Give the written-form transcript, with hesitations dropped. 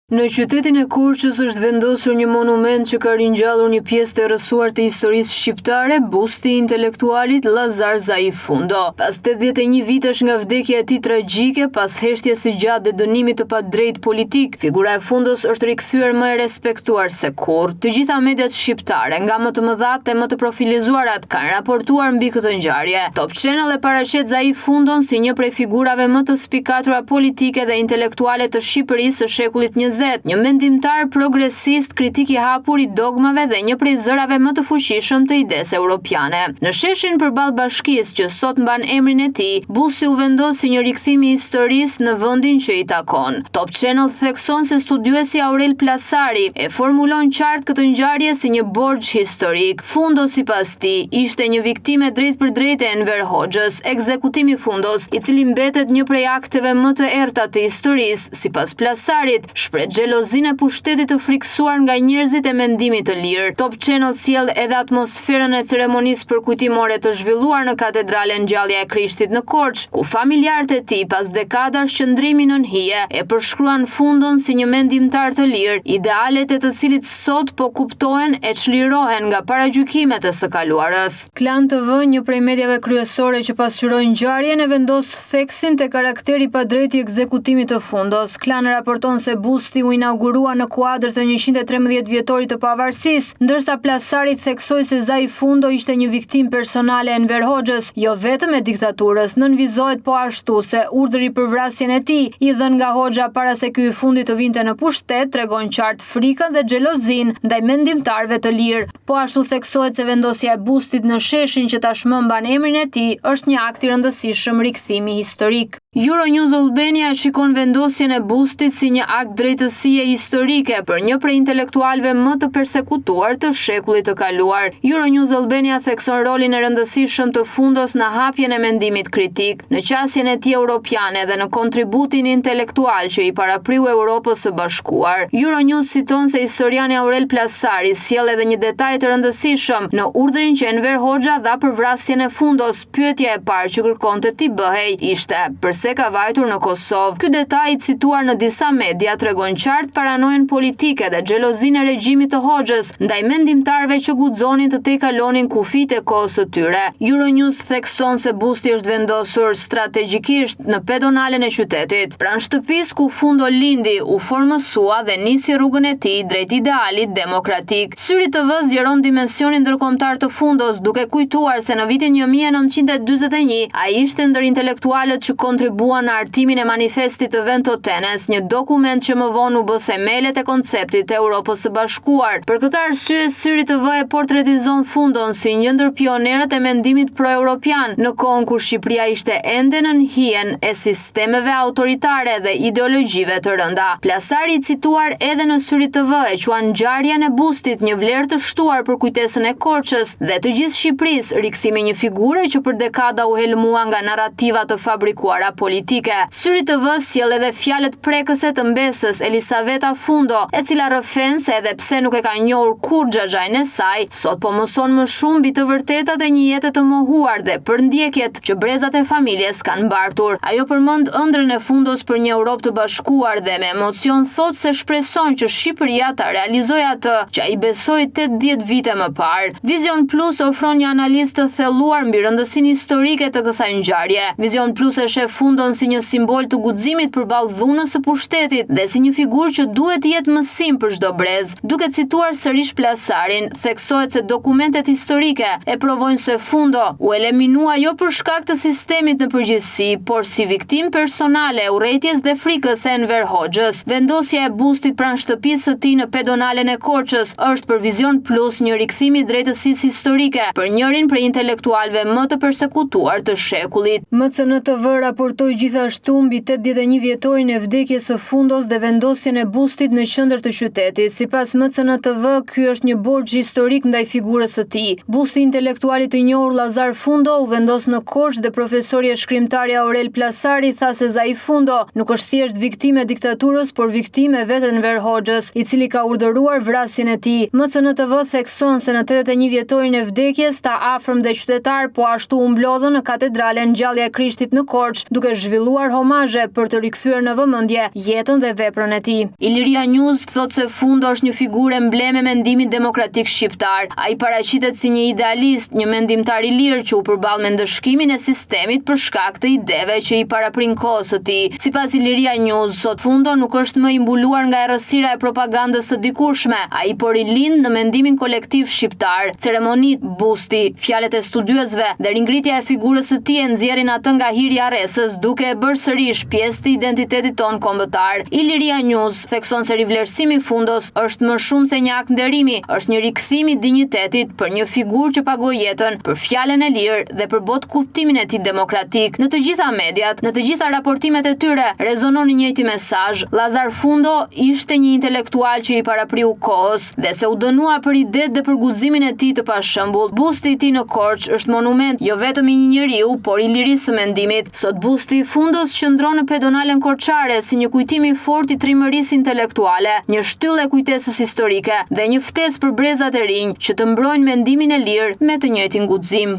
Në qytetin e Korçës është vendosur një monument që ka ringjallur një pjesë të rrësuar të historisë shqiptare, busti i intelektualit Llazar Zaifundo. Pas 81 vitesh nga vdekja e tij tragjike, pas heshtjes së gjatë dhe dënimit të padrejtë politik, figura e Fundos është rikthyer më e respektuar se kurrë. Të gjitha mediat shqiptare, nga më të mëdhat e më të profilizuarat, kanë raportuar mbi këtë ngjarje. Top Channel e paraqet Zaifundon si një prej figurave më të spikatura politike dhe intelektuale të Shqipërisë së shekullit 20. Një mendimtar progresist, kritik i hapur i dogmave dhe një prej zërave më të fuqishëm të idesë europiane. Në sheshin përballë bashkisë që sot mban emrin e tij, busti u vendos si një rikthim i historisë në vendin që i takon. Top Channel thekson se studiuesi Aurel Plasari e formulon qartë këtë ngjarje si një borxh historik. Fundo sipas tij ishte një viktime drejt për drejt e Enver Hoxhës. Ekzekutimi i Fundos, i cili mbetet një prej akteve më të errta të historisë, sipas Plasarit, xhelozinë e pushtetit të friksuar nga njerëzit e mendimit të lirë. Top Channel sjell edhe atmosferën e ceremonisë përkujtimore të zhvilluar në katedralen Ngjallja e Krishtit në Korçë, ku familjarët e tij pas dekadash qëndrimi nën hije e përshkruan Fundon si një mendimtar të lirë, idealet e të cilit sot po kuptohen e çlirohen nga paragjykimet e së kaluarës. Klan TV, një prej mediave kryesore që pasqyroi ngjarjen, e vendos theksin te karakteri i padrejtë i ekzekutimit të Fundos. Klan raporton se busti u inaugurua në kuadër të 113 vjetorit të pavarësisë, ndërsa Plasari theksoi se Zaifundo ishte një viktim personale e Enver Hoxhës, jo vetëm e diktaturës. Nënvizohet po ashtu se urdhri për vrasjen e tij, i dhënë nga Hoxha para se ky i fundit të vinte në pushtet, tregon qartë frikën dhe xhelozinë ndaj mendimtarëve të lirë. Po ashtu theksohet se vendosja e bustit në sheshin që tashmë mban emrin e tij është një akt i rëndësishëm rikthimi historik. Euronews Albania shikon vendosjen e bustit si një akt drejtësie historike për një prej intelektualëve më të persekutuar të shekullit të kaluar. Euronews Albania thekson rolin e rëndësishëm të Fundos në hapjen e mendimit kritik, në qasjen e tij europiane dhe në kontributin intelektual që i parapriu Europës së Bashkuar. Euronews citon se historiani Aurel Plasari sjell edhe një detaj të rëndësishëm në urdhrin që Enver Hoxha dha për vrasjen e Fundos. Pyetja e parë që kërkonte t'i bëhej ishte pse ka vajtur në Kosovë. Ky detaj, cituar në disa media, tregon qartë paranojen politike dhe xhelozinë e regjimit të Hoxhës ndaj mendimtarëve që guxonin të tejkalonin kufijtë e kohës së tyre. Euronews thekson se busti është vendosur strategjikisht në pedonalen e qytetit, pranë shtëpisë ku Fundo lindi, u formosua dhe nisi rrugën e tij drejt idealit demokratik. Syri TV zgjeron dimensionin ndërkombëtar të Fundos, duke kujtuar se në vitin 1941 ai ishte ndër intelektualët që kontribuan në artimin e manifestit të Ventotene, një dokument që më vonë u bë themelet e konceptit të Europës së Bashkuar. Për këtë arsye, Syri TV e portretizon Fundon si një ndër pionerët e mendimit pro-europian në kohën kur Shqipëria ishte ende nën hijen e sistemeve autoritare dhe ideologjive të rënda. Plasari, i cituar edhe në Syri TV, e quan ngjarjen e bustit një vlerë të shtuar për kujtesën e Korçës dhe të gjithë Shqipërisë, rikthimi një figure që për dekada u helmua nga narrativa të fabrikuara politike. Syri TV sjell edhe fjalët prekëse të mbesës Elisaveta Fundo, e cila rrëfen se edhe pse nuk e ka njohur kurrë xhaxhajin e saj, sot po mëson më shumë mbi të vërtetat e një jete të mohuar dhe për ndjekjet që brezat e familjes kanë mbartur. Ajo përmend ëndrrën e Fundos për një Europë të bashkuar dhe me emocion thot se shpreson që Shqipëria ta realizojë atë që ai besoi 80 vite më parë. Vision Plus ofron një analizë të thelluar mbi rëndësinë historike të kësaj ngjarje. Vision Plus e sheh Fundon si një simbol të guximit përballë dhunës së pushtetit dhe si një figurë që duhet të jetë mësim për çdo brez. Duke cituar sërish Plasarin, theksohet se dokumentet historike e provojnë se Fundo u eliminua jo për shkak të sistemit në përgjithësi, por si viktim personale e urrëties dhe frikës së Enver Hoxhës. Vendosja e bustit pranë shtëpisë së tij në pedonalen e Korçës është për Vision Plus një rikthim i drejtësisë historike për njërin prej intelektualëve më të persekutuar të shekullit. MCN TV raportoi gjithashtu mbi 81 vjetorin e vdekjes së Fundos dhe vendosjen e bustit në qendër të qytetit. Sipas MCN TV, ky është një borxh historik ndaj figurës së tij. Busti i intelektualit i njohur Llazar Fundo u vendos në Korçë dhe profesori e shkrimtari Aurel Plasari tha se Zaifundo nuk është thjesht viktimë e diktaturës, por viktimë e vetë Enver Hoxhës, i cili ka urdhëruar vrasjen e tij. MCN TV thekson se në 81 vjetorin e vdekjes, ta afërm dhe qytetar po ashtu u mblodhën në katedralen Ngjallja e Krishtit në Korçë, duke zhvilluar homazhe për të rikthyer në vëmendje jetën dhe veprën e e tij. Iliria News thot se Fundo është një figurë embleme mendimit demokratik shqiptar. Ai paraqitet si një idealist, një mendimtar i lirë që u përball me ndëshkimin e sistemit për shkak të ideve që i paraprin kohës së tij. Sipas Iliria News, sot Fundo nuk është më i mbuluar nga errësira e propagandës së dikurshme. Ai por i lind në mendimin kolektiv shqiptar. Ceremonit, busti, fjalët e studiosve dhe ringritja e figurës së tij nxjerrin atë nga hiri arresës, duke e bërë sërish pjesë të identitetit ton kombëtar. Iliria News thekson se rivlerësimi i Fundos është më shumë se një akt nderimi, është një rikthim i dinjitetit për një figurë që pagoi jetën për fjalën e lirë dhe për bot kuptimin e tij demokratik. Në të gjitha mediat, në të gjitha raportimet e tyre, rezonon i njëjti mesazh. Lazar Fundo ishte një intelektual që i parapriu kohës dhe se u dënua për idetë dhe për guximin e tij të pashëmbull. Busti i tij në Korçë është monument jo vetëm i një njeriu, por i lirisë së mendimit. Sot busti i Fundos qëndron në pedonalen korçare si një kujtim i fortë i trimërisë intelektuale, një shtyllë e kujtesës historike dhe një ftesë për brezat e rinj që të mbrojnë mendimin e lirë me të njëjtin guxim.